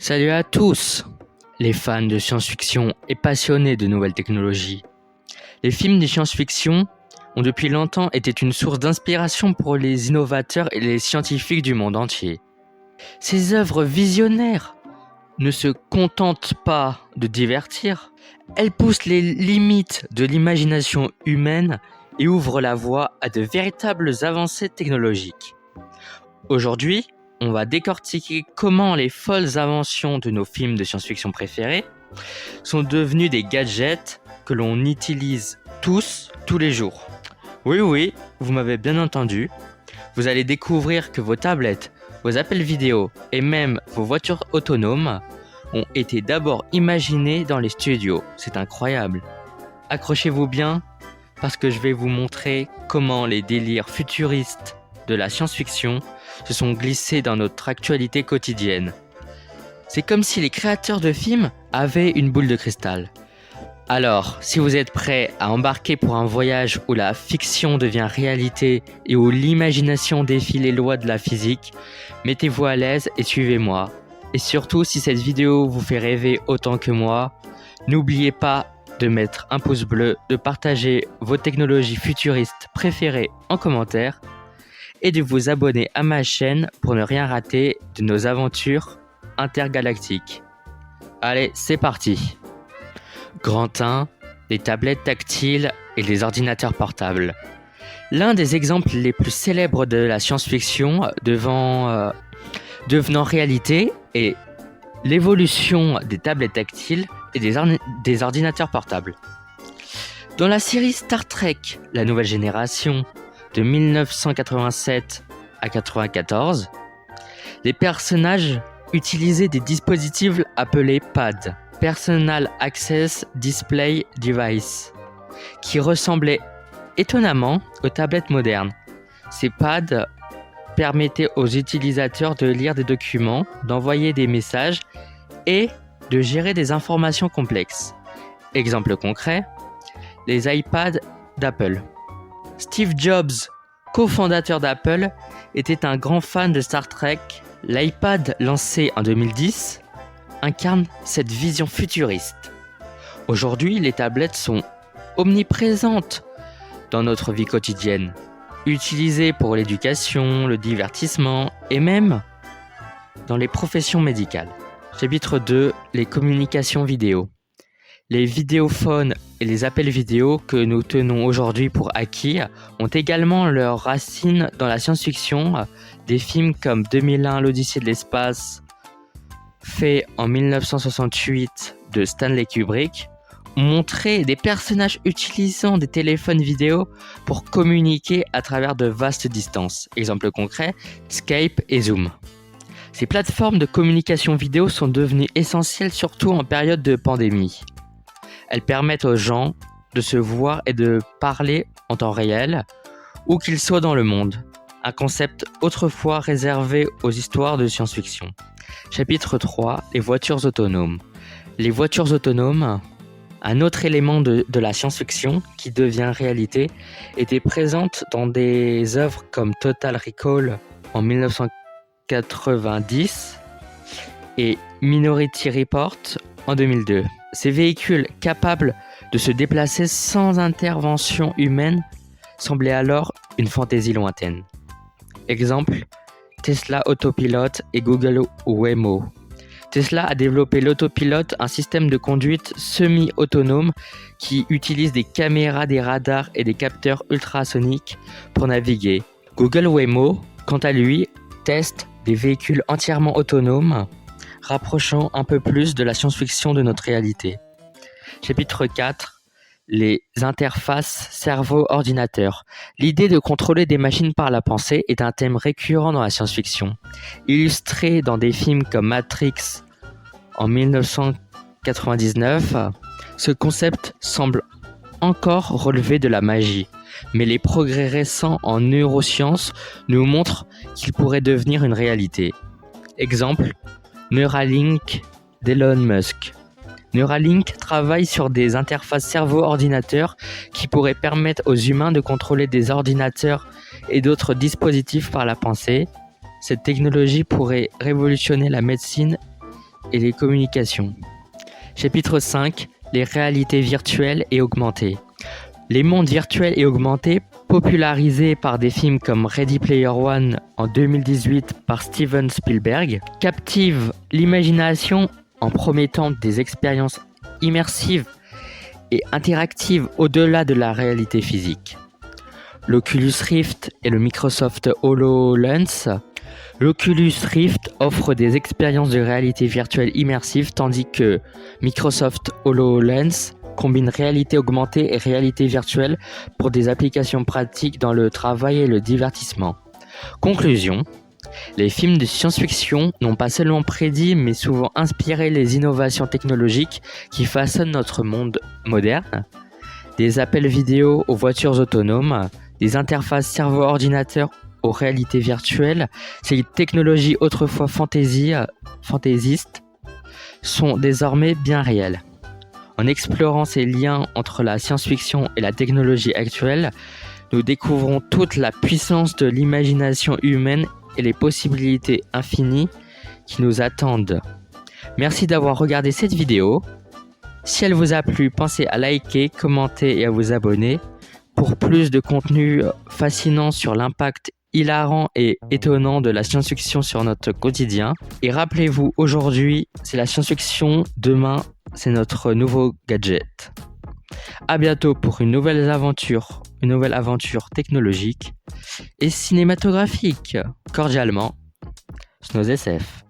Salut à tous, les fans de science-fiction et passionnés de nouvelles technologies. Les films de science-fiction ont depuis longtemps été une source d'inspiration pour les innovateurs et les scientifiques du monde entier. Ces œuvres visionnaires ne se contentent pas de divertir, elles poussent les limites de l'imagination humaine et ouvrent la voie à de véritables avancées technologiques. Aujourd'hui, on va décortiquer comment les folles inventions de nos films de science-fiction préférés sont devenus des gadgets que l'on utilise tous les jours. Oui, vous m'avez bien entendu. Vous allez découvrir que vos tablettes, vos appels vidéo et même vos voitures autonomes ont été d'abord imaginées dans les studios. C'est incroyable. Accrochez-vous bien parce que je vais vous montrer comment les délires futuristes de la science-fiction se sont glissés dans notre actualité quotidienne. C'est comme si les créateurs de films avaient une boule de cristal. Alors, si vous êtes prêts à embarquer pour un voyage où la fiction devient réalité et où l'imagination défie les lois de la physique, mettez-vous à l'aise et suivez-moi. Et surtout, si cette vidéo vous fait rêver autant que moi, n'oubliez pas de mettre un pouce bleu, de partager vos technologies futuristes préférées en commentaire et de vous abonner à ma chaîne pour ne rien rater de nos aventures intergalactiques. Allez, c'est parti. Grand 1, les tablettes tactiles et les ordinateurs portables. L'un des exemples les plus célèbres de la science-fiction devenant réalité est l'évolution des tablettes tactiles et des ordinateurs portables. Dans la série Star Trek, la nouvelle génération, de 1987 à 1994, les personnages utilisaient des dispositifs appelés PAD, Personal Access Display Device, qui ressemblaient étonnamment aux tablettes modernes. Ces pads permettaient aux utilisateurs de lire des documents, d'envoyer des messages et de gérer des informations complexes. Exemple concret, les iPads d'Apple. Steve Jobs, cofondateur d'Apple, était un grand fan de Star Trek. L'iPad, lancé en 2010, incarne cette vision futuriste. Aujourd'hui, les tablettes sont omniprésentes dans notre vie quotidienne, utilisées pour l'éducation, le divertissement et même dans les professions médicales. Chapitre 2, les communications vidéo. Les vidéophones et les appels vidéo que nous tenons aujourd'hui pour acquis ont également leurs racines dans la science-fiction. Des films comme 2001, l'Odyssée de l'espace, fait en 1968 de Stanley Kubrick, ont montré des personnages utilisant des téléphones vidéo pour communiquer à travers de vastes distances. Exemple concret, Skype et Zoom. Ces plateformes de communication vidéo sont devenues essentielles surtout en période de pandémie. Elles permettent aux gens de se voir et de parler en temps réel, où qu'ils soient dans le monde. Un concept autrefois réservé aux histoires de science-fiction. Chapitre 3, les voitures autonomes. Les voitures autonomes, un autre élément de la science-fiction qui devient réalité, était présente dans des œuvres comme Total Recall en 1990 et Minority Report en 2002. Ces véhicules capables de se déplacer sans intervention humaine semblaient alors une fantaisie lointaine. Exemple, Tesla Autopilot et Google Waymo. Tesla a développé l'autopilote, un système de conduite semi-autonome qui utilise des caméras, des radars et des capteurs ultrasoniques pour naviguer. Google Waymo, quant à lui, teste des véhicules entièrement autonomes, rapprochant un peu plus de la science-fiction de notre réalité. Chapitre 4, les interfaces cerveau-ordinateur. L'idée de contrôler des machines par la pensée est un thème récurrent dans la science-fiction. Illustré dans des films comme Matrix en 1999, ce concept semble encore relever de la magie, mais les progrès récents en neurosciences nous montrent qu'il pourrait devenir une réalité. Exemple, Neuralink d'Elon Musk. Neuralink travaille sur des interfaces cerveau-ordinateur qui pourraient permettre aux humains de contrôler des ordinateurs et d'autres dispositifs par la pensée. Cette technologie pourrait révolutionner la médecine et les communications. Chapitre 5, les réalités virtuelles et augmentées. Les mondes virtuels et augmentés, popularisés par des films comme Ready Player One en 2018 par Steven Spielberg, captivent l'imagination en promettant des expériences immersives et interactives au-delà de la réalité physique. L'Oculus Rift et le Microsoft HoloLens. L'Oculus Rift offre des expériences de réalité virtuelle immersive tandis que Microsoft HoloLens combine réalité augmentée et réalité virtuelle pour des applications pratiques dans le travail et le divertissement. Conclusion. Les films de science-fiction n'ont pas seulement prédit mais souvent inspiré les innovations technologiques qui façonnent notre monde moderne. Des appels vidéo aux voitures autonomes, des interfaces cerveau-ordinateur aux réalités virtuelles, ces technologies autrefois fantaisistes sont désormais bien réelles. En explorant ces liens entre la science-fiction et la technologie actuelle, nous découvrons toute la puissance de l'imagination humaine et les possibilités infinies qui nous attendent. Merci d'avoir regardé cette vidéo. Si elle vous a plu, pensez à liker, commenter et à vous abonner pour plus de contenu fascinant sur l'impact hilarant et étonnant de la science-fiction sur notre quotidien. Et rappelez-vous, aujourd'hui, c'est la science-fiction, demain, c'est notre nouveau gadget. À bientôt pour une nouvelle aventure technologique et cinématographique. Cordialement, SnowsSF.